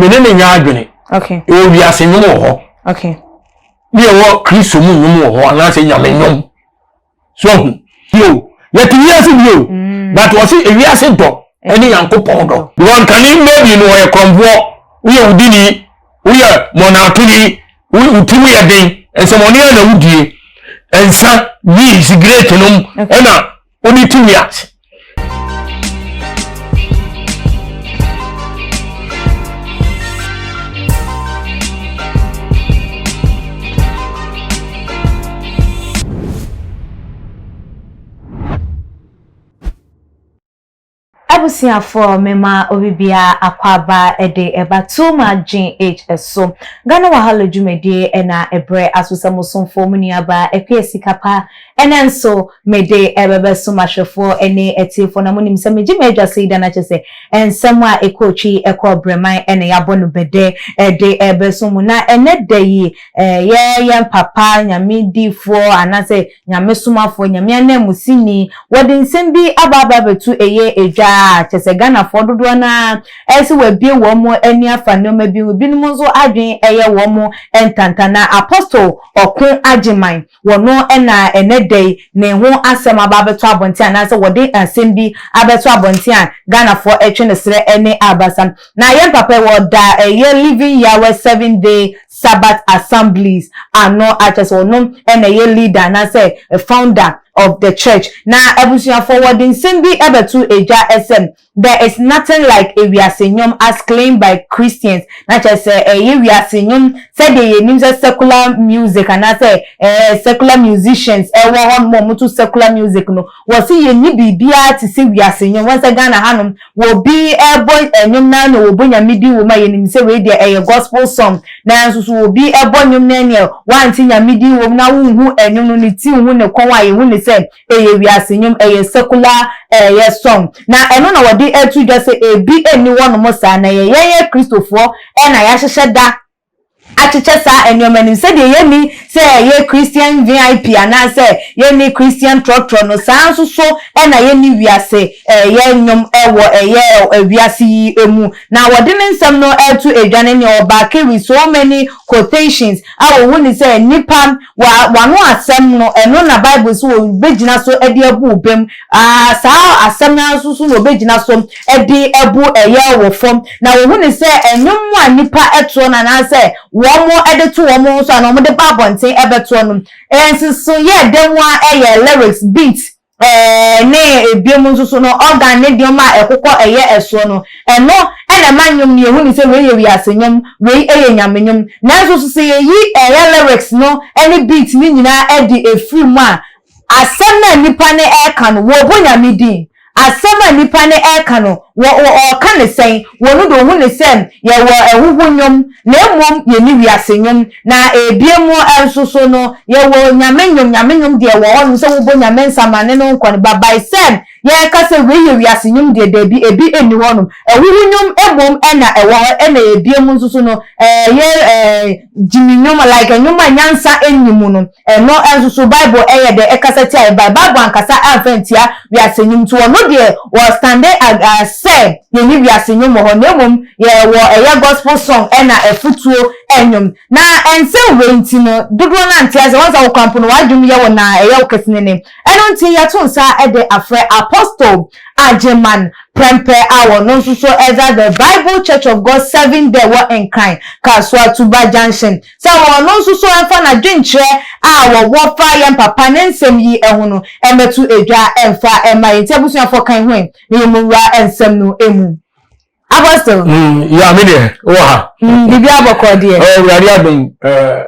menene nya adwene okay e wi ase nyom ho okay me wo Kristo mu nyom ho ana se nyame nyom so yo ye ti wi ase bio but wo se e wi ase do eni yankopon do won kan ni maybe no e krombo wo ye udini wo ye monatuni wo utimu ye den ensemoni na wudie ensa ni is great no ena oni tiwi ase Abusia for mema obibia akwaba ede eba tuma GHSO Ghana wahala jumedie ena ebre asusa musomfo muniaba ekwe sikapa enenso mede ebebe sumashefo ene etifo na munim se meji meja seida na chese ensemwa ekochi ekobreman ene yabonu bede ede ebe sumu na ene deyi ye papa nyamidifo anase nyamesumafo nyamia musini wodi nsembi ababa betu eye eja chese Ghana for dodo na esi we bie wo mo ani afa no ma bi binum so adwen eye wo mo entantana apostle okun agiman wono ena enedei ne ho asem ababeto abonti anase wode asem bi abeto abonti an Ghana for etwe ne sere ene abasam na ye papa wo da eye living Yahweh 7-day Sabbath assemblies ano achese wono ena ye leader na say founder of the church. Now, ebusia forwarding simbi ebetu eja SM. There is nothing like a wiasenyum as claimed by Christians. Not just a wiasenyum said the secular music and I say secular musicians. One more to secular music no. Was he ye ni bibia to see wiasenyum once again hanum will be a boy and yum nan will bring a midi woman in say radio a gospel song. Now will be a boy yum nania one thing a midi woman who and you need to win a kwa you say we are singing a secular yes song. Now I don't know what they to just say a be anyone almost na ye Christopher and I said that Achichesa and your man said ye me say ye Christian VIP and I say ye ni Christian trotro no sounds so and I ni we say ye nyom ewo ye we see emu now what didn't some no to a journey or back with so many quotations I will say nipa wa no asem no eno na Bible so begina so edi abu bem saa asem na so no begina so edi abu eye wo fom na we will say enyom wa nipa eto na say womo edetu womo so na mo de babonten ebeto no ensiso ye denwa eye lyrics beat ne ebiemu so no organ ne dioma ekokọ eye eso no eno ene manyom ne hu ni se we ye wiasenyom we eye nyamenyom na so se ye eye lyrics no any beat ni nyina edi efiri mu a asem na nipa ne eka no wo bonyamidi asema nipa ne eka no wo ka ne sen wonu do hu ne sen ye wo ehuhunyom na emom ye ni wiasenyom na ebiemu ensoso no ye wo nyamenyom de wo onu se wo bo nyamensama ne no nkwane babai sen ye ka se we ye wiasenyom de debi ebi eni wonu ehuhunyom emom ena ewo ena ebiemu nsoso no ye jiminyom like enyoma nyansa enyimu no no ensoso Bible eye de ekasati ai Bible ankasa anfantia wiasenyom to no de was standing said ye ni wiasenyom ho na emom ye wo eye gospel song ena efutuo enyom na ense wenti no dodo na antia se wonsa wo kampo no wadwum ye wo na eye wo kesenene eno nti ya to nsa ede afre apostle agiman prempe awo no so either the Bible Church of God 7-day were in kind Kaswa Tuba Junction so no so enfa na dwenkyere awo wo fa ye papa nensem yi ehu no emetu edwa enfa ema yitebusu afọ kan hwen ni mura ensem no emu Apostle ya me de wo ha bibia aboko de wari adom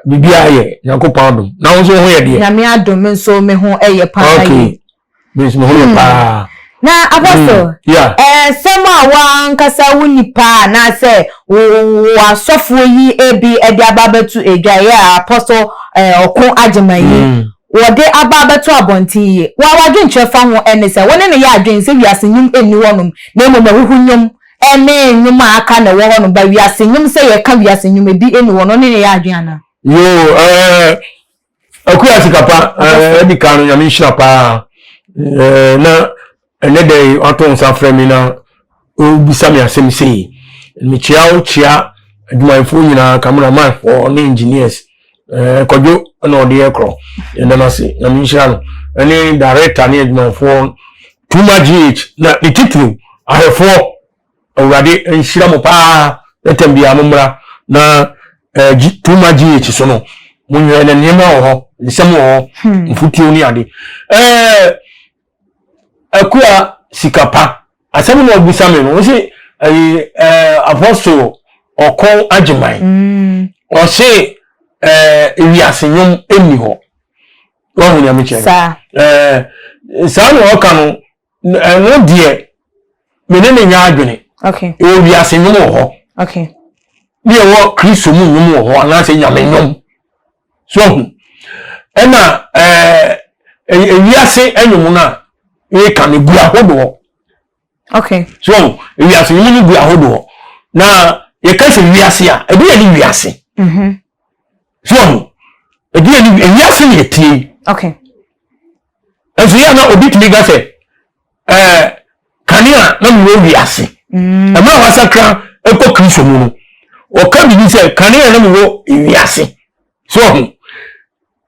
bibia ye yakopon adom na wo so ho ye de nyame adom nso me ho eye pa okay bis me ho pa na Apostle sema wa nkasa wunipa na se wa sofo yi ebi edi ababetu edwa ya Apostle okun agiman wode ababetu abonti ye wa wadwenche fa ho enese wone ne ya adwen se wiasenyum eni wonum na emom ahuhunyum ene nyuma aka na wo hono ba wiasenyum se ye ka wiasenyum ebi eni wono ne ya adwen ana yo akuya sikapa edi kanu nyame hira pa na ene dey aton sa frame na obisa me asem sei me chia adwumayefo nyina cameraman or engineers kodwo na ode ekro enda na se na minhira no any director na adwumayefo Tuma GH na the title ahefo awurade nhira mo pa etambia momra na Tuma GH so no munwe na niema ho nsem ho mfutuo ni ade akua sikapa asem no obisa me no se apostle okon agyeman o se ewiase nyom eni ho wo hu ya me che sa no oka no no die menene nya adwene okay ewiase nyom ho okay ni wo Kristo mu nyom ho ana se nyame nyom so ena ewiase enyom na e kan egu ahodo okay so wiase nyum ni gu ahodo na ye ka se wiase a ebi ye ni wiase so ebi ye ni wiase ni etie okay enso ya na obi timi ga se kania na mi wiase ama wasakra ekọ Kristo mu no o ka bi se kania na mi wo wiase so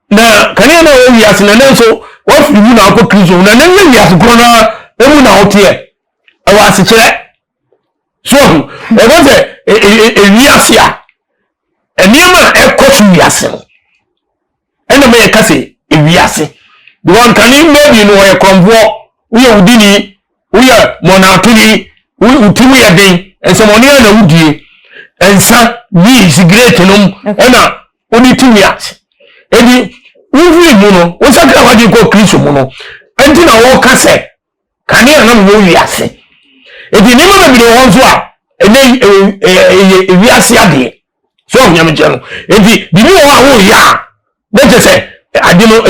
na kania na wo wiase na nenso wo fi mu na akọ Kristo na ne wiase kro na emu na otie awase kire so e go say wiase a eniema ekosu wiase no ena me ka say wiase the one can you maybe no e konvo we udini we monatuni we utimi ya den ensemoni na udie ensa ni is great no ena oni ti wiase edi uvi mu no wo sakra wadi ko Kristo mu no enti na wo ka say kan ya na mo wiase edi ni mo bi won so a ene wiase ade so nyame jeno edi bi wo a wo ya na je say ade no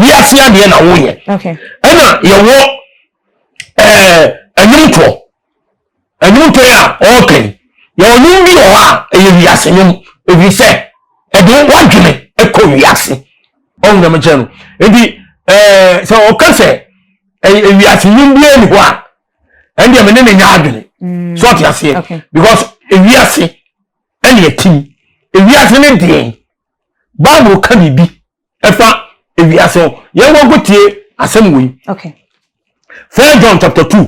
wiase ade na wo ye okay ena ye wo anyumto ya okay ye onum bi wo a wiase nyum ebi say ede wadwene ekọ wiase on nyame jeno edi so o ka say wiase nyum bi eni ho a and the menene nya adwene so what you say because ewiase ene etim ewiase ne den Bible ka bibi efa ewiase ye wo gotie asem wi okay 1 John chapter 2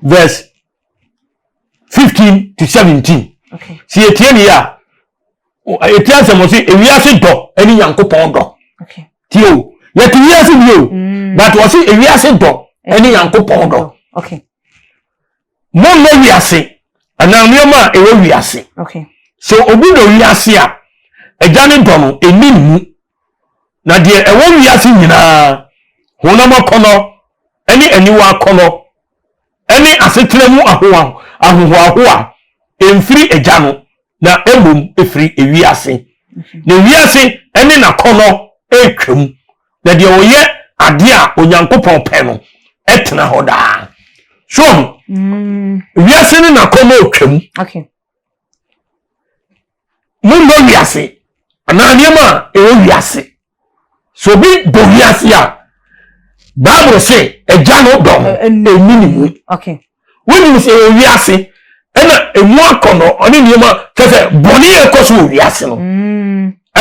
verse 15 to 17 okay si etie ni ya etie asem so ewiase do eni yankopon do okay tio ye ti wiase bio but wo si ewiase do eni yankopon do okay mo no wiase ana nioma ewe wiase okay so obi do wiase a ejane do no enimu na de ewe wiase nyina honam akono eni wa akono eni asetremu ahoa emfiri ejano na embom efiri ewiase na wiase eni na kono etwem na de oye ade a onyankopon pe no etena hoda so wiase ni na kono otwem okay mundo wiase ana niema ewo wiase so bi do wiase a Bible say ejano dom eninimu okay when you say wiase ena emu akono oni niema kese boni ekoso wiase no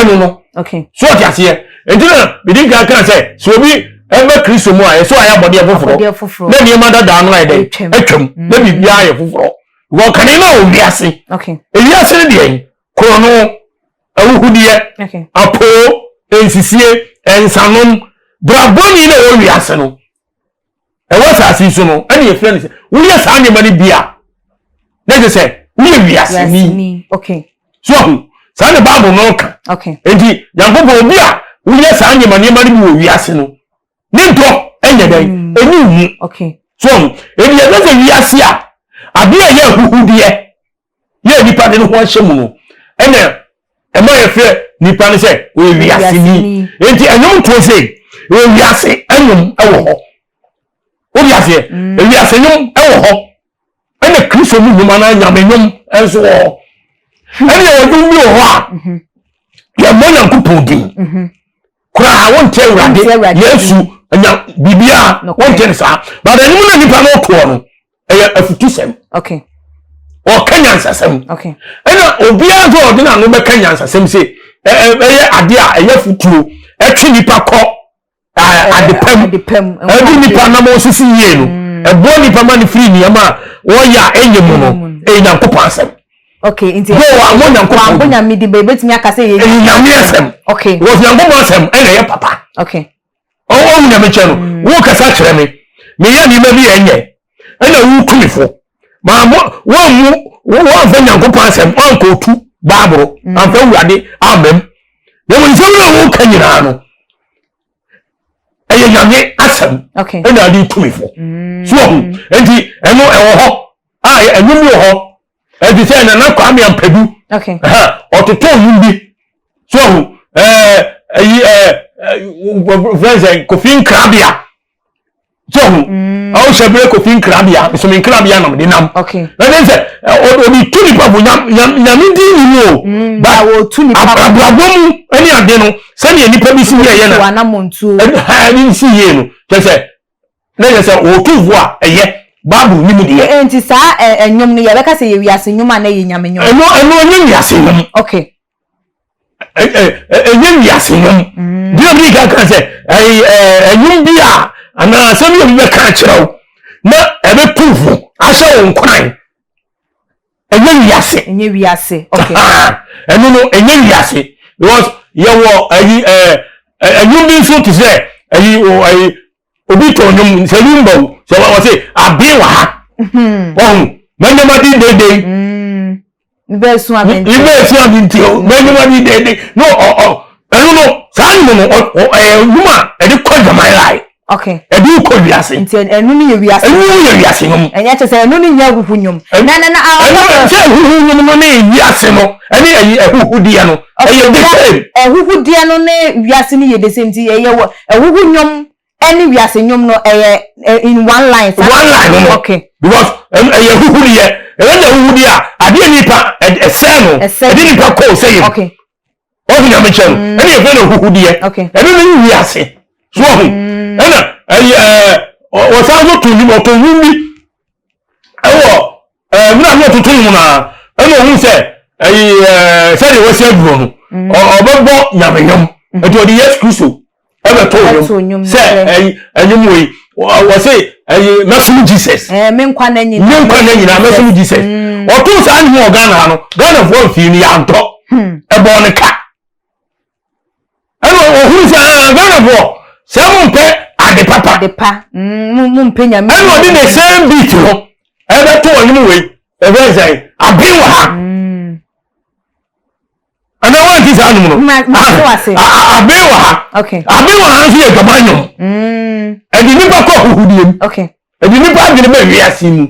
eno no okay so what you say entina bidin kan say so bi ebe Kristo mu a so aya bodi efoforo na niema dada no ide etwem na bibia aye foforo wo kan na wiase okay wiase de krono awuhudie okay apo ensisie ensanom braboni na wo wiase no was asisi no any friend say we yes anye mani bia na je say we wiase ni okay so say the Bible no ka okay enti yangobo bia we yes anye mani bi wo wiase no ni do enye den eni okay so eni ye say wiase a abia ye huhudie ye nipa de no ho hyemu no ene ema ye fe nipa ne say we wiase ni enti enyom to say we wiase enyom ewo ho o wiase wiase nyom ewo ho ene Kristo mu nyoma na nyame nyom enso ho ene wo dum bi ho a ye mo Nyankopon din kura won te urade Yesu anya bibia won te sa but enyom na nipa no to no eye afutusem okay o kanyansasem okay ena obi azo de na no be kanyansasem se ade a eye futuo etwe nipa kọ adepam edi nipa na mo sisi yie no ebo nipa ma ni free ni ama wo ya enye mu no nyankopon asem okay inti wo wa nyankopon abonya midi be betimi akase ye nyame asem okay wo nyankopon asem ena ye papa okay o nyame che no wo kasa kire me ya ni ma bi enye ena wu kumifo ma wo mu wo fa nyankopon asem on ko tu babro amfa wurade amem ye wo nse wo kanyina no eye nyame asem okay ena di kumifo so enti eno ewo ho enum wo ho enti se na kwa me ampadu okay ototo yumbi so friends Kofi Krabia so o shebre Kofi Krabia so me Krabia na me nam okay na den se obi tuni pa bu nyam ndi ni wo ba wo tuni pa ababom ani ade no se ne nipa bi si ye na wana montu ni si ye no je se na se o tuvu a eye babu ni mu de enti sa enyom no ye beka se ye wiase nyom ana ye nyame nyom eno nyem wiase nyom okay nyem wiase nyom dia bi ka se enyom bi a ana se bi be ka kirew na ebe tuvu ahye won kwan enye wiase okay eno no enye wiase because ye wo enyom bi so to say obi to nyom se lumbo se wa say abi wa ha manyama di dede ibe su abenti manyama di dede no no san no numa e di ko jamai lai okay e di ko wiase nti enu ni ye wiase nyom enya che se enu ni nya gugu nyom na se huhu nyom no ne wiase no eni huhu dia no e the same huhu dia no ne wiase ni ye the same ti e ye huhu nyom any wiase nyom no in one line no okay because huhu dia huhu dia ade nipa se no ade nipa ko say okay o hu nyame chen ene ye fe no huhu dia okay ene ni wiase so hu ene o sa zo tu ni mo to wumi ewo mina no tutu mu na ene hu se se de wose aduro no obebo nyame nyom eto di Yesu Kristo ebe to nyom se enyum we wo say mesum Jesus me nkwa na nyina mesum Jesus o to sa anhu Ghana no Ghana fo fi ni yanto ebo ne ka eno o hu sa Ghana fo se mo pe ade papa mu mpe nyame eno di the same beat no ebe to onyum we ebe say abi wa ha ana wa ti sa anu no abi wa ha okay abi wa ha si e gamanyo edi nipa ko huhudiem okay edi nipa agire be wiase mu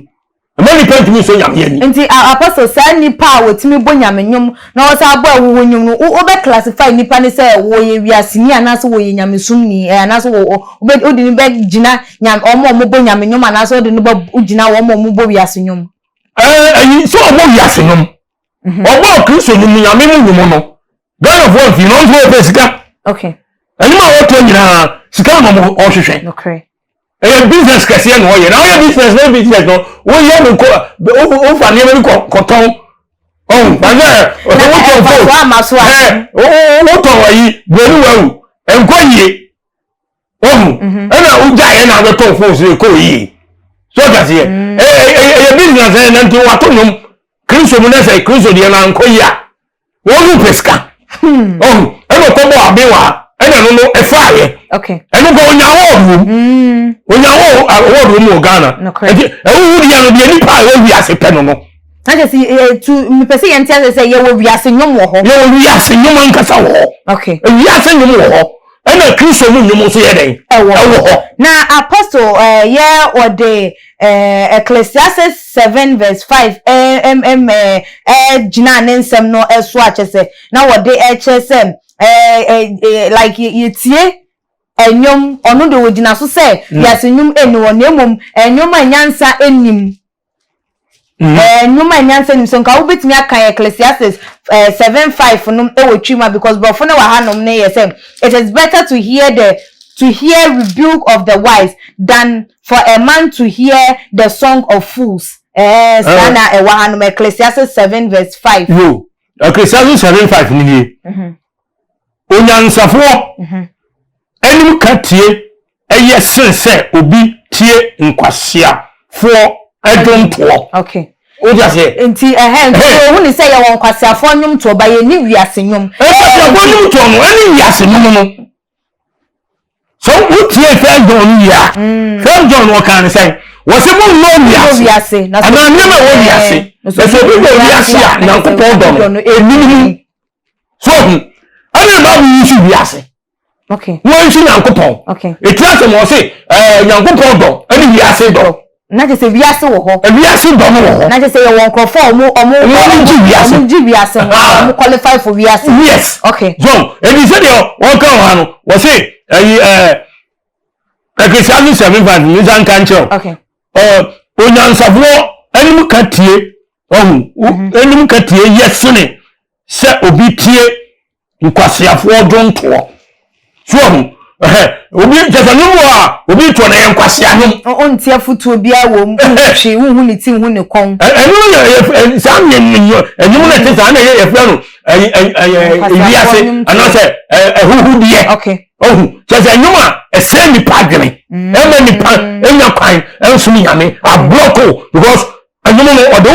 amani pantimi so nyame ani nti apostle sa nipa wotimi bo nyame nyom na o sa bo awu nyom no o be classify nipa ne say wo ye wiase ni anaso wo ye nyame sum ni anaso wo odi ni be gina nyam omo bo nyame nyom anaso odi ni bo gina wo omo bo wiase nyom so obo wiase nyom obo Kristo nyom nyame mu nyom no God of one fi no so pe sika okay anima wo to nyina sika no mo o hwehwe okay business kase no ye na o business no business no wo ye no ko o fa ne me ko ton ba na o to fo amaso o to wa yi gberu wawu enkoyie ana uja ye na be to fo so ko yi so kase business na nti wa to nyom Kristo mu na say Kristo de na enkoyie a wo lu peska eno ko bo abewa ena no efaaye okay eno go onyawo award mu Ghana ewu dia no de nipa we wiase pe no na je si tu mi pese ye ntia se ye wo wiase nyom wo ho ye wo wiase nyom ankasa wo okay wiase nyom wo ho ena Kristo mu nyom so ye den wo ho na apostle ye o de Ecclesiastes 7 verse 5 jina nensem no eso achese na wo de echese like yetie enyom ono de wogina so se yase nyum eni won emom enyom anyansa enim nyum anyansa enim so nka wo betimi aka Ecclesiastes 7:5 no ewotwima because before na wa hanom ne yese it is better to hear rebuke of the wise than for a man to hear the song of fools sana ewa hanu Ecclesiastes 7 verse 5 yo Ecclesiastes 7:5 ni onyansafo enim katie eye sense obi tie nkwasea fo edonto okay o dia se enti hu ni say ye won kwasea fo nyum to ba ye ni wiase nyum nyum to no ani wiase nyum no so utie fe don ya fe don wo kan say wo se mo no wiase na nyem wo wiase so bi wo wiase a na ko don enini so ani ba bi isi wiase okay wo isi na ko okay etia se mo se nyankopon don ani wiase don na je se wiase wo ho wiase don wo ho na je se ye won krofo omo ji wiase omo qualify for wiase yes okay so eni se de won kan wa no wo se Ecclesiastes 7:5 ni san kan cho okay onyansafo enim katie enim katie yesene se obi tie nkwasiafo donto so obi jesanum a obi to na yenkwasea nyum ontia futu obi a wo hwe hu ni tin hu ni kon enu sam yenyo enyum na te san na ye fẹ no wiase anase huhu die okay jesanum a ese ni padwene ema ni pa enya kwan ensumi yame abloko because enyum no odo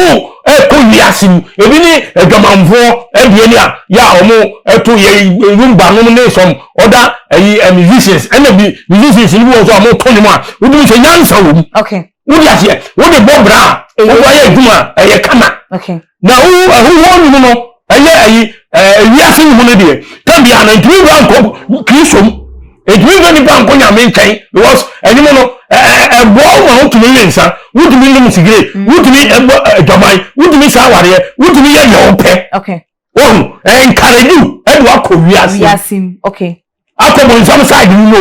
ko wiase ebi ni adwamanfo ebie a ya omo eto ye rumba no ne som oda musicians and the musicians in wo so am to ni mu a wo bi se nyansa wo okay wo dia se wo de bobra wo ya eduma eye kama okay na wo ni no eye wiase ni mu ne de kan bia na ntwi banko krisom edwi ni banko nya me nkan because enyimo no ebo wo to me yensa wo to me nim sigire wo to me adwaman wo to me saware wo to me ye yope okay encourage you edu akọ wiase okay akọ nsam side ni no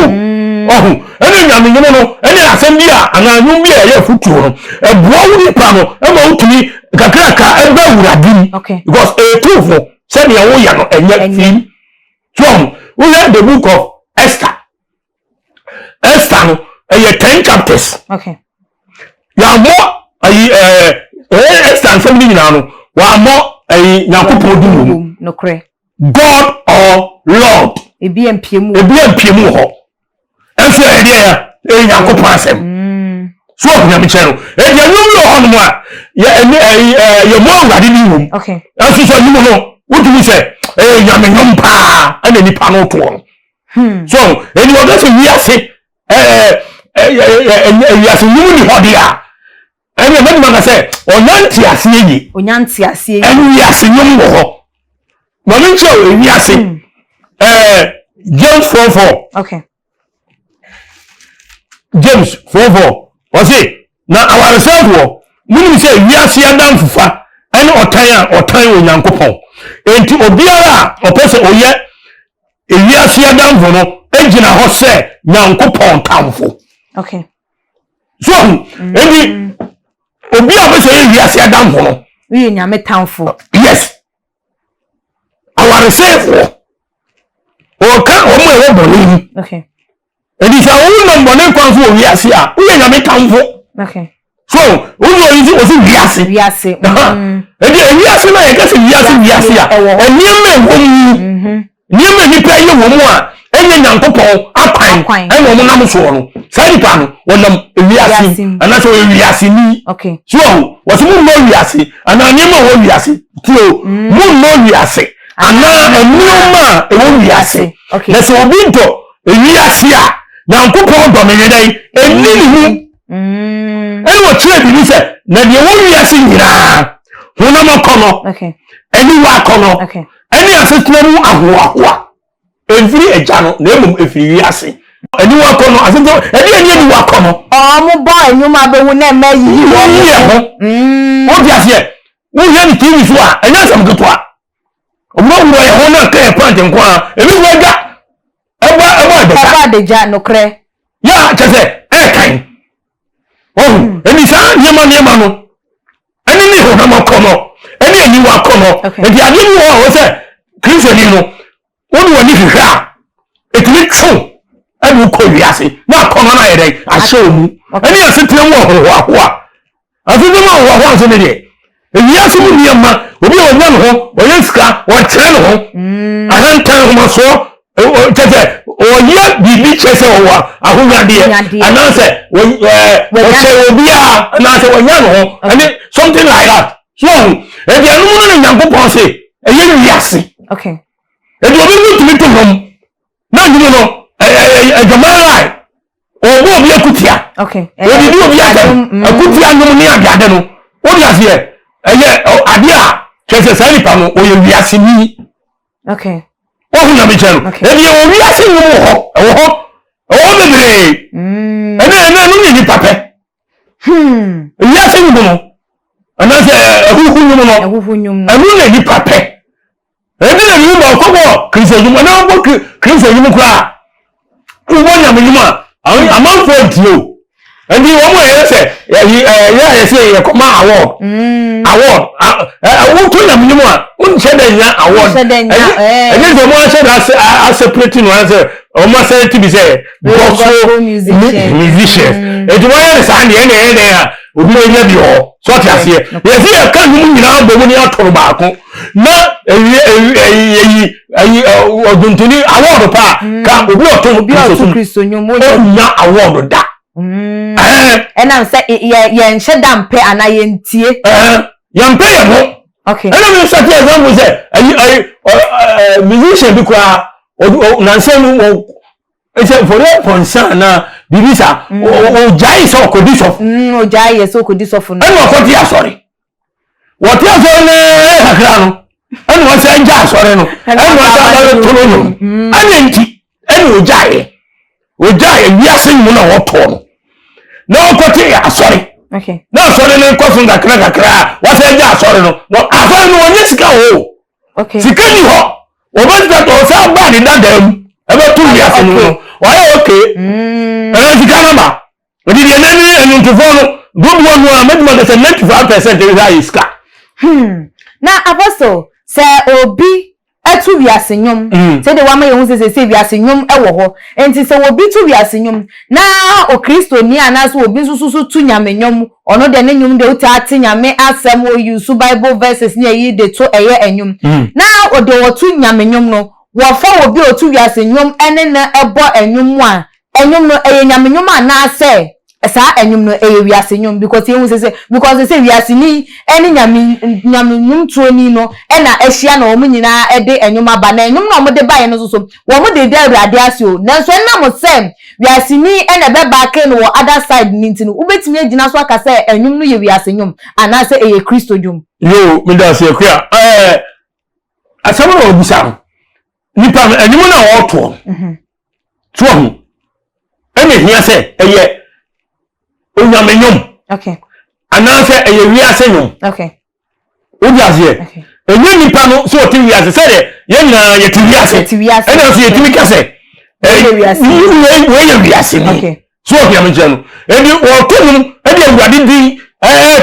ene nyame nyemo no ene asem bia ananyum bia ye futu no ebo wo ni pa no e ma utumi kakraka ebe wuradim because etufo se ne wo ya no enye film so we read the book of Esther no 10 chapters okay ya mo Esther family ni na no wa mo nyankopon dum no kre God or Lord ebi empiemu ho enso ede ya nyankopon asem so nyame chero ya nyum lo ho no a ya mo awade ni wom okay enso so nyum no wotumi se nyame nyum pa ana nipa no to so eni wo gase wiase wiase nyum ni ho dia eni me ma se onyanti ase yi eni wiase nyum wo ho Mami cho wiase James 4:4 okay James 4:4 o say na our self wo muni say wiase adam fufa ene otan onyankopon enti obiara opese oye wiase adam vo no engina ho se nyankopon tamfo okay so enti obiara opese wiase adam vo no wi nyame tamfo yes our self o ka o mo e boni okay edi sa wo no boni kwan fo wiase a wo nyame tamfo okay so wo no yi o si wiase edi wiase na ye ka se wiase a eniem wo niem ni pa ye wo mu a enye nyankopon akwan e wo mu nam so no sa ni pa no wonam wiase ana so wiase ni okay so wo so mu no wiase ana niem wo wiase tio mu no wiase ana enuma ewo wiase na so obi nto wiase a nyankopon do me dai enini hu wo chere bi se na de wo wiase nyina hona makono okay eni wa kono okay eni asetena mu ahoa every ejano na emum efiri wiase eni wa kono asetena eni wa kono mo boy enuma be wu na mayi wo wiase wo ye ni tv so a enya sam ketoa omo wo ye ho na ka e pant nkwa ebi wo ga eba deja no kre ya kese kan eni sa niema no eni ni ho na makono eni wa kono enti ade ni wo se kristo ni no wonu wani hwehwa etumi tso adu ko wiase na kono na yede ahye omu eni asetena mu ho afide ma wo ho so ne de ewiase mu niema obi o nya no ho o yenska o kire no ho ahantan ho so tete o ye bibi chese o wa ahunade anase o che obi a anase o nya no ho and something like that so e dia no no nyankopon se e ye wiase okay e do obi ni tumi to hom na ndimo no e jamai o obi akutia okay obi di obi akutia no ni abiade no o dia se eye ade a chese sai pa no o ye wiase ni okay oh na me chero e bi o wiase ni mo ho o bebre ene no ni pape wiase ni mo ana se ehuhu nyum no enu ni pape e bi ni mo ko kristo nyum na mo kristo nyum kra wo nya me nyum a amanfo dio and you want to say, yeah, say, come award. Who told them you want? Wouldn't say that award. And then the one said, I separating one answer, almost said to be said, gospel musicians. It was Sunday, and there would be a year. So I say, yes, I can't move now, but when you are tobacco, not a continue award of pa, can't be to Christian, you not award that. And I'm saying, yeah, shut down pay and I entie. Young pay, okay. And I'm such as one was a musician because Nansen except for that concern, Bibisa, or Jai so could this off. No, Jai so could this off. And what you are sorry. What you are sorry, and what's a jar sorry, and what's a Tolono, and Jai. We die, we are saying, what torn. No, sorry. Okay. No, sorry, no question that crack. What's a jar, sorry, no. I don't know when this go. Okay. See, can you hop? Or what's that or some bad in that them? About 2 years ago. Why, okay. And I can't but if you're and to follow, good one, amendment is a 95% is car. Now, Apostle, say, Obi. Etu wiase nyom say the one me hu say wiase nyom e wo ho enti say obi tu wiase nyom na o kristo ni anaso obi sususu tu nyame nyom ono de ne nyom de utati nyame asem o use bible verses ni ayi de to eye enyom na o de wo tu nyame nyom no wo fa obi o tu wiase nyom ene na ebo enyom a enyom no eye nyame nyom ana say esa enyum no eye wiase nyum because you say because say wiase ni eni nyame nyum tuoni no e na ehia na omu nyina e de enyum aba na enyum na omu de bae no so wo mu de awurade ase o na so na mo say wiase ni e na be back no other side ni ntino ubetimi agina so aka say enyum no ye wiase nyum ana say eye kristo nyum yo me da say kwa asamo na obusa nipa enyum na wo to tuo ene hia say eye onyame nyom okay ananse eye wiase nyom okay obiase enye nipa no so oti wiase se de ye na ye ti wiase ena so ye ti mikase we wiase ni okay so onyame jeno eni o tonum edi awurade din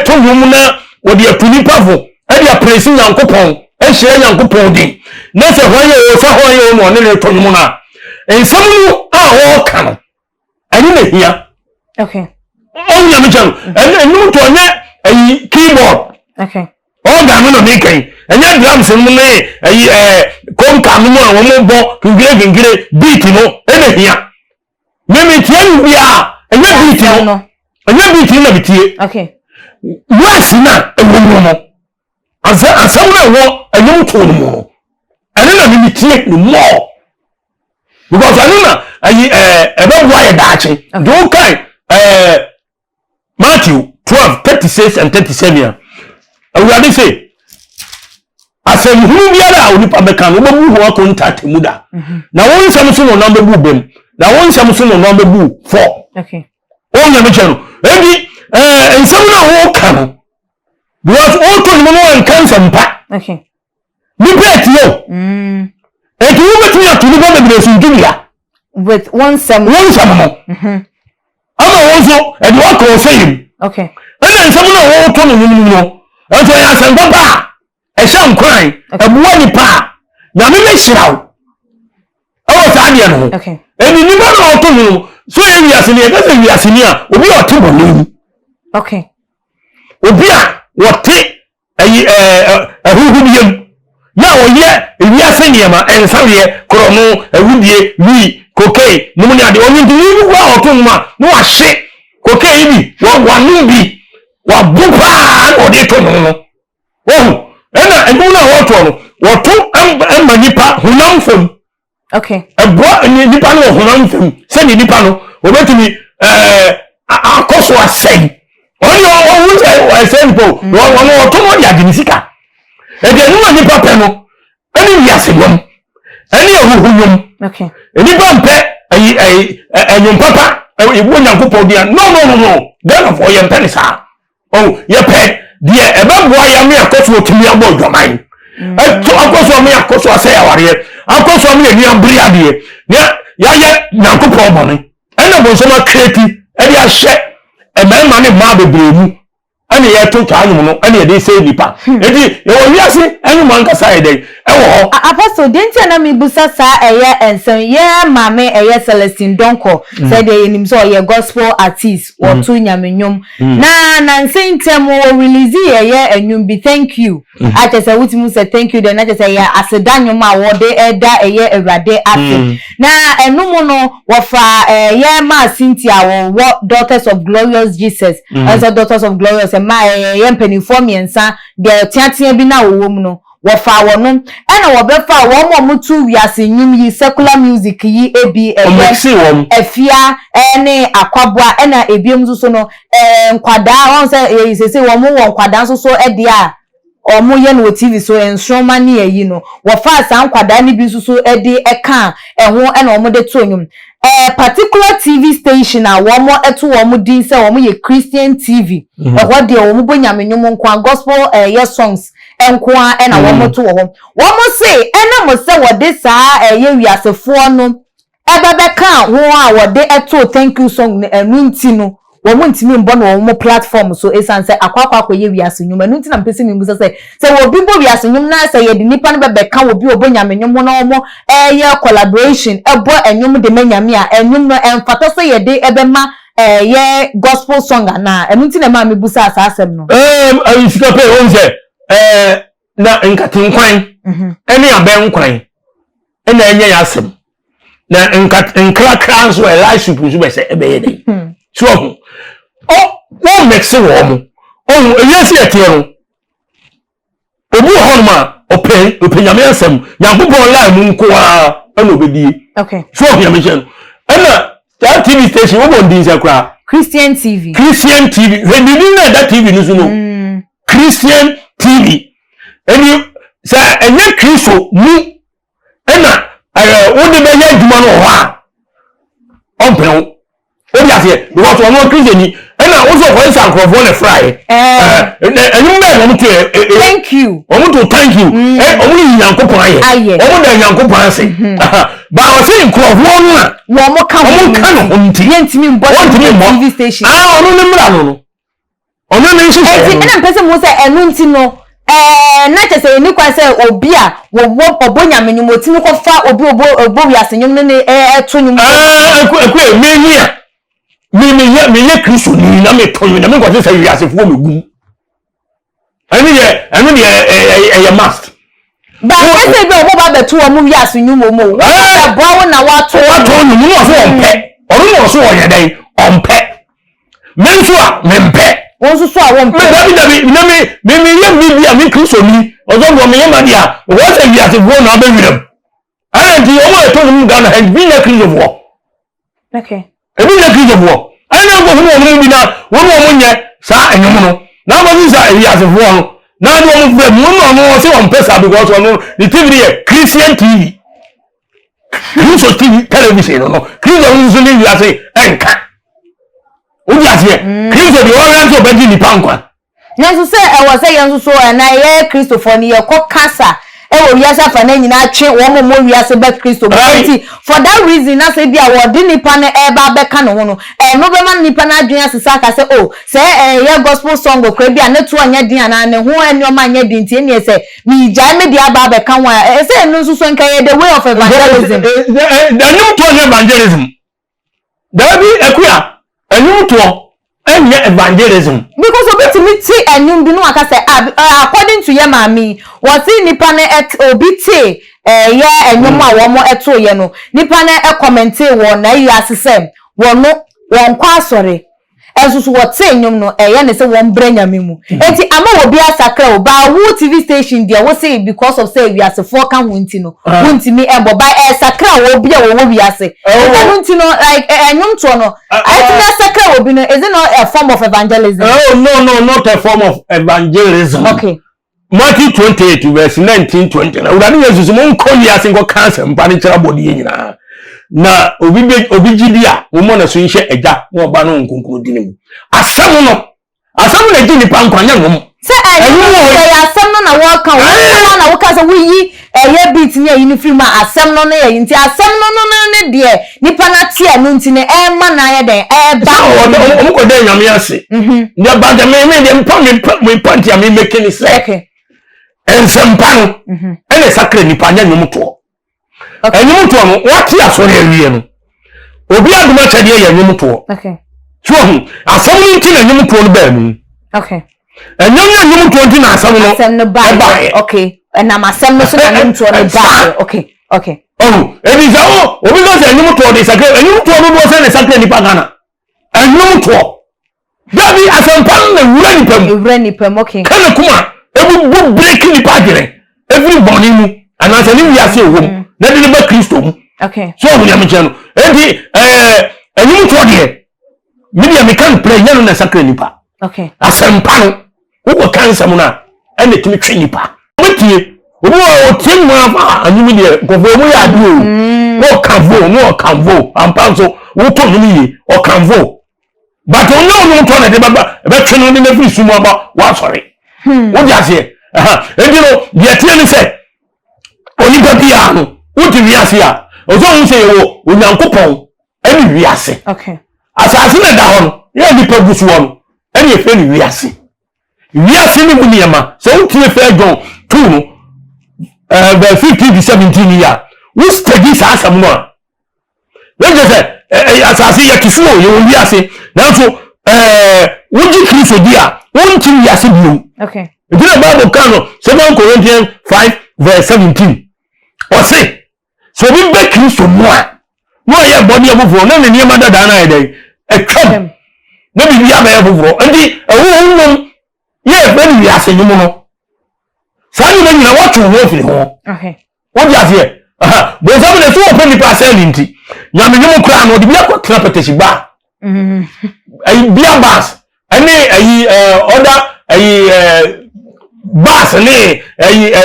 tonum na wo de atunipa fo edi apresi nyankopon ehye nyankopon din na se hoye o sa hoye o no ne tonum na ensamu a wo ka no ani na hia okay oh nyame jeno enu to nye keyboard okay oh ga me no me kan enye drums mu ne konka mu a wo mo bo kingire beat no ene hia me tie bia enye beat no enye beat na bitie okay yes na ewu no asam na wo enye to no mo ene na me tie no more because ene na ebe wo ya daachi do kai Matthew 12:36 and 37. Awurade say asem hu biara onipa beka no bobu ho akontate muda na won nsam so no number bu bem na won nsam so no number bu 4 okay o nya me chero ebi nsam na wo ka no because o to no no cancer mpa okay ni bet yo etu wo betu ya tuni ba be so dunia with one sem no ama wonso e do ko sayim okay ena nsam na wo to no no enso ya san papa e shan kwan e buwa ni pa na me hirawo awo sa ade no okay eni ni ba na to no so e wiase ni e ka se wiase ni a obi o te bo ni okay obia wote ahuhudiem ya oye ewiase niema ensawe krono ahudie wi kokai numuni ade onyi ndi wa otumma no ahye kokai bi wanu bi wa bupa ode to no ena enduna woto no woto amma nipa hunam fam okay ebo nipa no hunam fam se ni nipa no obetumi akoso asem oni o wuce asem po wono woto no ya dinisika e de nu nipa pe no eni wiase wom eni ehuhuyom okay nipa mpe anyum papa ebu nyankopɔ dia no then for yem penisa ye pe dia ebeboa ya me akoso otimi abo dwaman eto akoso me akoso ase ya ware akoso me ni ambri ade ya ye nyankopɔ bone ena bo so ma kreti e dia hye e ma ne ma bebremu ani ye to twanum no ani ye dey say nipa enti ye wo wiase ani man ka sai dey e wo apostle denti na mi busa sa eye ensen ye mame eye Celestine Donko said dey nim so ye gospel artist or to nyamenyom na nsen tem wo release eye enwum bi thank you ate say wutimu say thank you then ate say ya asedanyom a wo dey eda eye ewrade ate na enum no wo fa ye ma Cynthia wo Daughters of Glorious Jesus as a Daughters of Glorious ma yempeni form yensa de tiatia bi na wo mu no wo fa wo no ena wo be fa wo mo tu wiase nyum yi secular music yi ebi efia ene akwabua ena ebiem so no nkwada won say sese wo mo nkwada so ede a omo ye no TV so ensroma ne yi no wo fa sa nkwada ne bi so ede eka eho ena omo de to nyum particular TV station a womo eto womo din se womo ye Christian TV ehwo de womo bonyamenyum nkwa gospel ye songs enkoa ena womo to womo say ena mo se wode saa ye wiasefo no ebebeka ho a wode eto thank you song enu nti no womo ntimi mbo no womo platform so esanse akwakwa ye wiase nyum enu nti na mpese mi mbusa say wobi bo wiase nyum na say ye de nipa no bebeka wobi obonyamenyum no womo ye collaboration ebo enyum de manyame a enyum no emfato say ye de ebema ye gospel song na enu nti na ma me busa asasem no ayisika pe onse na nkatenkwan ene abenkwan ena enye yasem na nkrakra so Elisha pusu be se ebeye dey so wo mix wo mo eyesi etiero obu honma openyame asem yankopɔ online mu nko a ena obedie okay so openyame chen ena that TV station wo bondi sekra Christian TV when you know that TV no so no Christian TV eni sa enye Kristo mu ena wo de be ya djuma no ho a onpɛn odi ase because ono Christian ni ena wo so ko san crofo le fry enum be mo to thank you omo to thank you omo ni Nyankopɔn aye omo da Nyankopɔn ase ba o se crofo no a wo mo ka no onti yentimi mbo TV station ono ni mra no ono ni nsi ena mpese mo se enu nti no na chese ni kwa se obi a wo obonyamenyum otimi ko fa obi obo wiasenyum ne eto nyum ekwe mehia me ye Kristo ni na me tonyo na me ko se wiasefo megum ani ye must ba kese bi obo ba beto wo mu wiasenyum mo wo ba bo na wato nyum no so onpe onu no so oyedai onpe menso a mempe won so a won pe dabi na me ye bibia me Kristo ni ozo go me ye ma dia wo se wiasefo na be wirem anti o mo eto mu ga na hand bi na Kristo fo okay ebi na Kristo fo ana go hu mo bi na wo mo nye sa enyum no na ma ni sa wiasefo no na do mo fe mo no se on pesa because no the TV here Christian TV Kristo TV television no Kristo nso ni wiase enka odi ase Kristo di ora nso be di ni pankwa nso se e wo se yenso so na ye Christopher ni ye ko kasa wo wiase fa na nyina twe wo mo wiase be Kristo but for that reason na say bia wo di nipa na e ba be ka no ho no no be man nipa na adwen asesa ka say oh say ye gospel song ko bia na to anya din ana ne ho eni o ma anya din tie ne say mi jai me dia ba be ka wa say no so nka ye the way of evangelism the new to evangelism there be ekuya enu to Enya evangelism. Because obi ti mi ti enyum bi no aka say according to your mami, what see nipa na obi ti ye enyum a wo mo eto ye no. Nipa na e comment won na yi asese won no won kwa asore. Esusu what say enyum no ye ne say won branya memu. Enti ama obi asakra oba wo TV station dia wo say because of say we ase for kan wonti no. Wonti mi ebo ba sakra obi a wo wi ase. Wonti no like enyum to no. I think sakra obi no is it not a form of evangelism? Oh no, not a form of evangelism. Okay. Matthew 28 verse 19-20. Na urani yesu mo nkoni ase ngo cancer mpani chira body nyina. Na obi gidia wo mo na so nhye eja wo ba no nkonkuru di nemu. Asam na di nipa nkwanya ngom. Se asam no na wo kan na wo ka se wo yi eye beat ni ayi ni film asam no na ye nti asam no ne de nipa na tie no nti ne e ma na ye den e ba o ko de nyame ase. Ne ba de me de mpa ntia me make ni se. Okay. Ensempa no ene sakra nipa nya nyum to. Enyum to no wati asore awie no. Obi aduma chade ye nyum to. Okay. So asam ni nti na nyum to no ba mu. Okay. Nyum to nti na asam no ba. Okay. Na masam no so na nyum to no ba. Okay. Okay. Oh, ebi za obi go say nyum to de sakra nyum to no bo say ne sakra nipa gana. Nyum to. Dabi asampa na wura ni pam. Okay. Kana kuma ebu break ni pagere every morning mu anasa ni wiase wo na de ba Kristo mu. Okay. So we am chano enti enyum to de media me kan play nyano na sakra nipa. Okay. Asampa no wo kansa mu na ene timi twe nipa mutie obo o timu afa anyum de gofo mu ya adu o kanvo ampa so wo to nyum yi o kanvo but onyo to na de baba be twe no ne free sumu aba wa sorry. What you say? And you know, the attorney said, Onipa Piano, what do we ask? Ozo say, oh, Unyankopon, any we ask. Okay. As I said down, yeah, the purpose one, any friend we ask. We are seeing William, so to the fair go, 15 to 17 years. We study some more. Let us say, as I say, you slow, you will be asking. Now, so, would you please dear? One thing you ask you. Okay. The Bible canon, 2 Corinthians 5 verse 17. Or say, so we make you some more. No, yeah, body of over, no, near Mother Dana day. A trouble. Maybe we have ever, and the woman, yeah, when we are saying, you know. So you know what you want in home. Okay. What you have here? But some of the 2 open the parcel into Yamino crown or the Biako Trapetish bar. A beer bars. Any other bus ne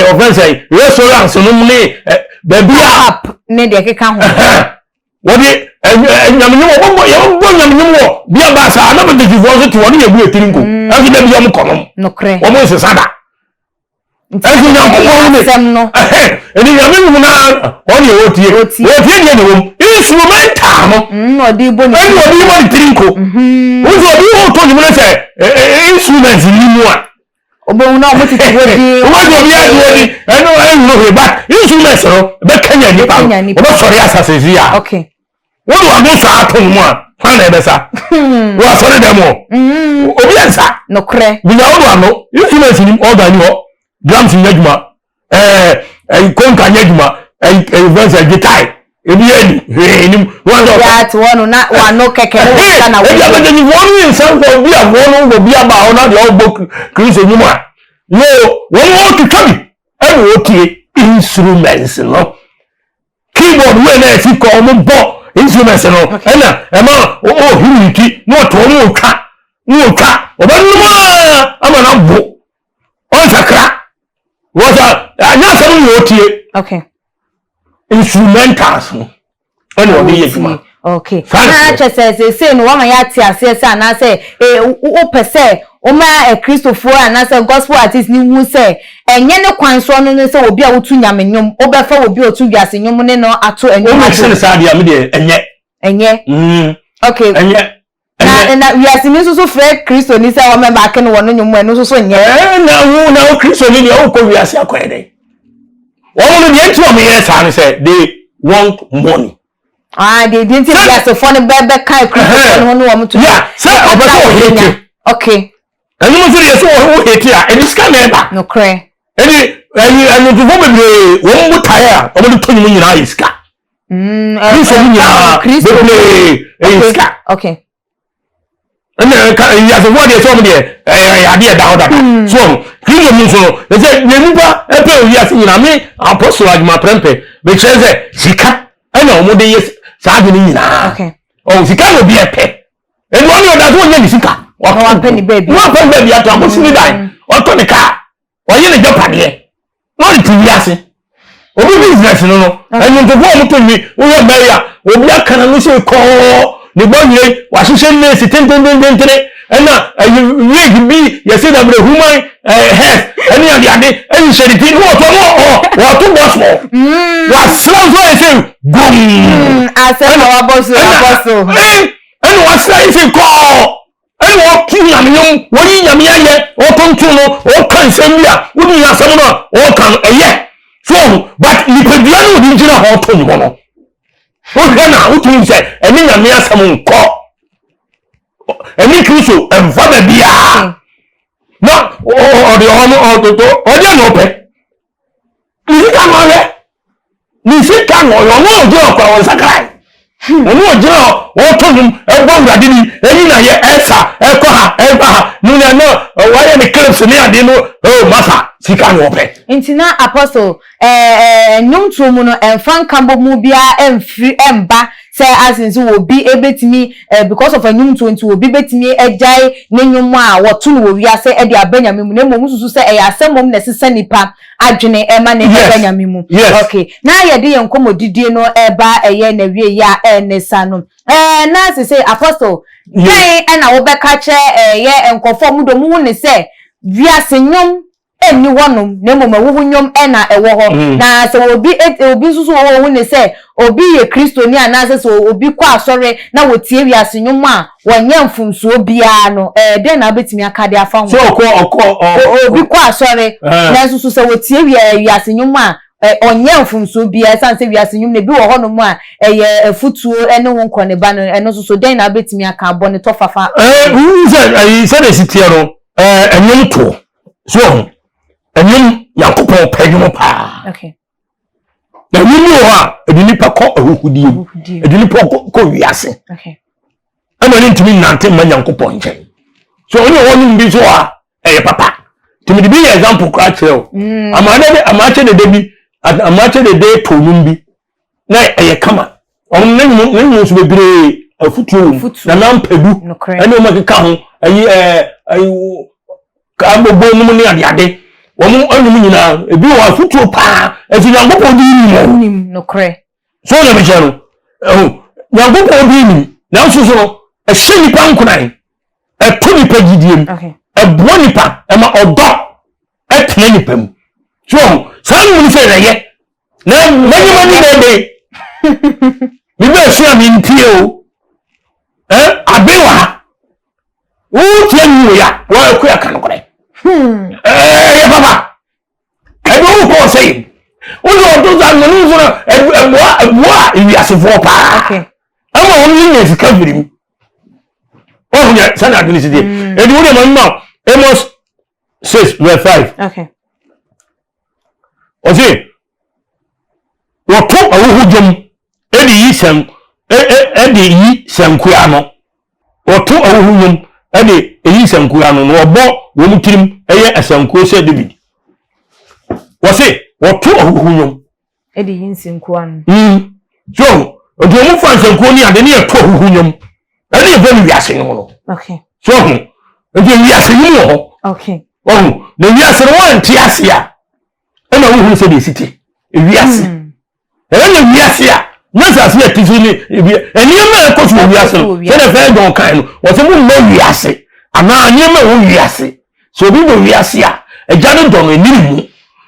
offense restaurants no ne baby up ne de keka ho what the nyamenyo wo bia bus a na be de divorce to one yebu etirinko afi da bia mo konom no kre o mo se sada afi nya ko ne sem no eni nyamenyo na on ye otie ne wo instrumental no odi bo ni odi bo etirinko wo o to ni mo se instruments ni mu a obo na mo titi wodi obi adi eno no ba instruments no be kanya ni pa obo sorry asase ya okay wo do amo sa aton mu a fa na ebesa wo sorry dem obi ansa no kre bi ya wo do ano instruments ni order ni ho drums ni adwuma konka ni adwuma verse guitar ebi eni one that one na one no keke no na we ya be ni one in some for bi awon go bi aba ona de ogbo Chris enyuma no won to come and what instruments no keyboard we na fi ko mo bo instruments no na e ma o hiriti no to mo twa obanuma ama na bo on sakra what anya so mo tie okay instrumentals and what do you okay na che say no wa ma ya ti ase say na say o pese o ma Christopher na say gospel artist ni hu say enye ne kwan so no say obi a wotu nyamenyom o be fa obi otu wiase nyom ne no ato enyom o se say dia me de enye okay na wiase ni so frɛ Christo ni say o me ba ke no wono nyom no so nye na Christo ni o ko wiase akwede. All of the entry of me say they want money. they didn't say yes so funny bebe kai Christ no no am to yeah say obeto okay and no say yes o hate ya and iska member no cray and to go be wo mu tire o mo to nyi nyina iska Christ iska okay and ya so what dey so me dey ya dey down that so Christ mu so they say nyemuba e pe wi ase nyina me apostle adwuma prempe be chere say sika and o mo dey yes sa de nyina okay oh sika no be epe and one of that one dey sika one penny baby ato amosini dan oto ne ka oye ne jopade no dey wi ase obi business no and nto go mo to mi wo ye meya obi aka na no se ko ne bonye wa hwehwe ne sitententententere ena wig bi ye say that human health any of the ade any charity no to no to boss mo wa slow so e say boom ase na wa boss and what say say ko and what king na nyom wo yi nyam ye o tonto no o kan sembia wo ni asem no o kan eye so but ni pedua no di njira ho to nyom no o na wo tun say eni nyam asem nko eni kristo enfa ba bia no o de hono o toto o de no pe ni sika no yo no je okwa won sakrai onu oje o to num e gbo ngade ni eni na ye esa e ko ha e ba ha nu na no wa ye ni clips ni ade no o masa sika no pe intina apostle nyum to mu no enfan kambo mu bia emfri emba say asinso wo bi ebetimi because of anyum to nti wo bi betimi ejai nenyum a woto no wo wiase e de abanyame mu na mom susu say e asemom na sesa nipa adwene e ma ne abanyame mu okay na ye de yenkomodidie no eba eye na wie ya enesa no na say apostle ye na wo beka che ye enkofo mu do mu ne say wiase nyum eni wonum na mom awu nyum na ewo ho na se obi susu wo ne say obi ye kristo ni anase so obi kwa asore na wotie wiase nyum a wonye mfumsuo bia no den na betimi akade afa ho so obi kwa asore na susu se wotie wiase nyum a onye mfumsuo bia sanse wiase nyum ne bi wo ho no mu a eye futuo ene ho nkone ba no eno susu den na betimi aka abone to fafa say the city no enyum to so enyum yakopon pagum pa okay na yimi ho a edinipa ko ahukudie edinipa ko wiase okay ama ni ntimi nante ma yankopon nche so oni wonu bi so a papa timi di bi example ko acheo amache de debi amache de de tonum bi na kama on nenu so bebre afutuo na nampadu ene o makeka ho ayi ka gbogbo num ni ade womu anum nyina ebi wo afutuo pa esi nyankopon di ni no kre so na mejano nyankopon di ni na so so ehye nipa nkunan eto nipa gidiem okay ebo nipa ema odo etene nipa mu so san mu se reye na manyimani na de mi be so ami ntie o abewa wo tie ni ya wo akua kan kore baba edo ko say o do za no so eboa iwiase fo pa okay ama won ni nesi ka virim o hunya sana adini sidie edi wo de man Amos 6:5 okay o say wo to awuhudum edi yi sankua no wo to awuhudum edi yi sankua no no obo wo mutirim eye asankuo se David wo say wo to awuhudum edi yi sankua no so odo mu fa sankua ni ade ni to awuhudum edi e bemi wiase no okay so edi wiase ni ho okay na wiase no wan tiase a na wo se de city wiase ene wiase a na sase ya tizini eni ma ko so wiase no se na fa don kan no wo se mu ma wiase ana ani ma wo wiase so bi do wiase a eja no don eni mu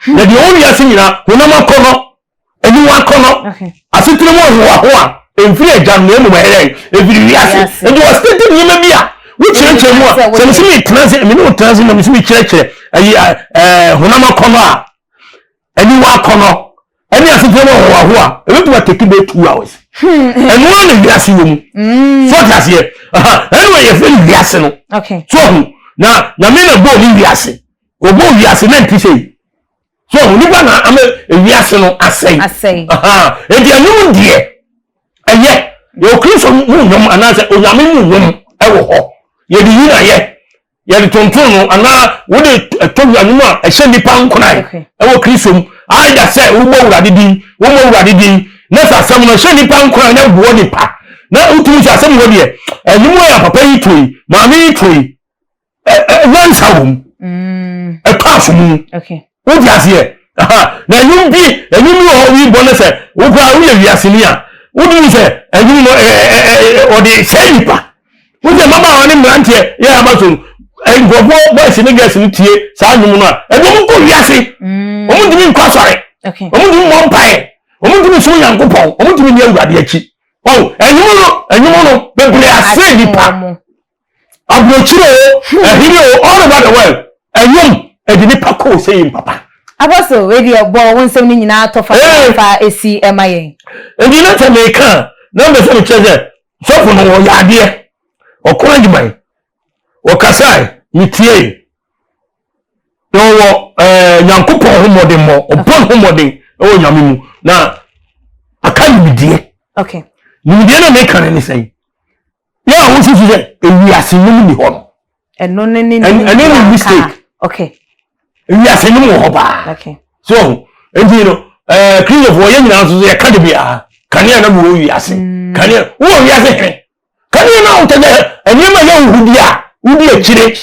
na de wo wiase nyina wona ma kono eni wa kono asitire mo ho a enfiri eja no emu ma ere efiri wiase enti wo state ni ma bia wo chere mu a se mi transit mi no transit na mi se mi chere ayi wona ma kono a eni wa kono any asitire mo ho a ebetu wa take be 2 hours And one wiase wo mu so that's here anyway you feel wiase no okay so na me na bo ni wiase obo wiase na nti say so nipa na am wiase no asai enti anu die eye yo Kristo mu nyom anase onyame mu nyom ewo ho ye di yina ye de tonton no ana wo de tobu anu a ehye nipa nkonai ewo Kristo mu aida say wo mo wurade din nessa asem no hye nipa nkonai na buo nipa na utumi sɛ asem wo de enimu ya papa yi toi ma me yi toi wansa wom etwa mu okay wo di ase na enyum ho wi bɔ ne sɛ wo kra wo yɛ wiase ni a wo di sɛ enyum no o de sɛ nipa wo de mama woni mrantie ya amaso ngofo boys ni gas ni tie saa nyum no a enyum ko wiase omu dimi nkwa sɔre okay omu dimi mo mpae omu dimi so Nyankopɔn omu dimi ni awurade akyi oh enyum no bebre ase nipa abrochire ehiri all over the world enyum edini pako say papa aboso we dey bo wonsem ni nyina to fa esi emayen edi na temeka na be se cheze sofo no wo yade okora giman okasai mitie no wo Nyankopɔn homode mo opon homode o nyame mu na aka nimdie okay nimdie na meka ne sei ya wo sisi se ewiase nyum ni ho no eno ne mistake okay ewiase nyum ho ba okay so enti no Kristo fo ye nyina so ye ka de bia kania na wo wiase kania wo wiase he kania na utaje enima ye hudia wudi akire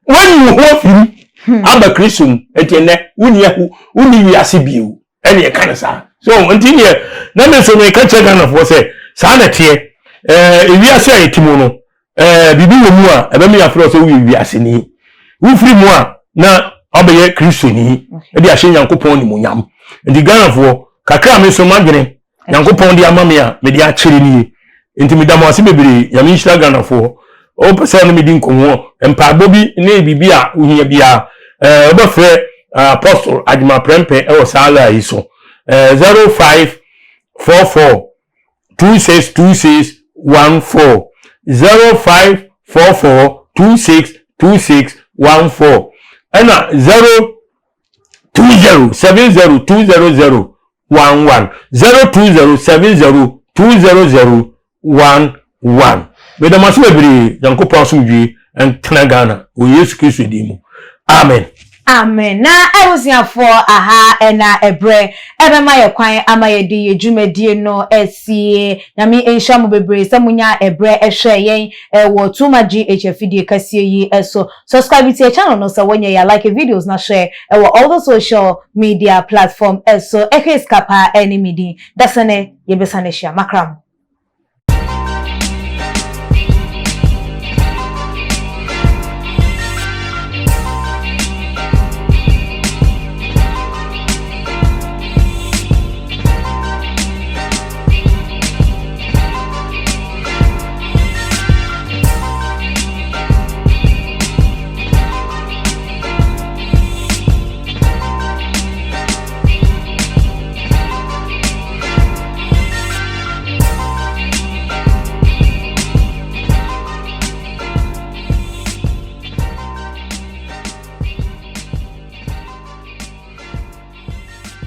wani ho firi aba Kristo enti ne wuni wiase bio ene ye kan sa so enti ne na me so me ka chega na fo se sa na tie wiase ayetimu no bibi wo mu a ebe me afro so wiase ni wo firi mu a na obeye Kristo ni e di ahye Nyankopɔn ni munyam ndi ganafo kakra me so madwene Nyankopɔn di amame a me di akire ni enti me damase bebere ya me nhyira ganafo o pese no me di nkonwo empaabo bi na bibi a uhia bia obafre apostle adima prempe e wo sala yi so 0544 262614 0544 262614 and 02070200011 02070200011 me da maso bebere Nyankopɔn so dwi entena Ghana o Yesu Kristo di mu amen amen na ewusiafo aha ena ebre ebema ye kwan ama ye di yedwumadie no esie nyame enhya mo bebre samunya ebre ehwe yen wo Tuma GH fidie kasie yi eso subscribe to channel no so wenye ya like videos na share wo all the social media platform eso ekeskapa enemy din dasane ye besane share makram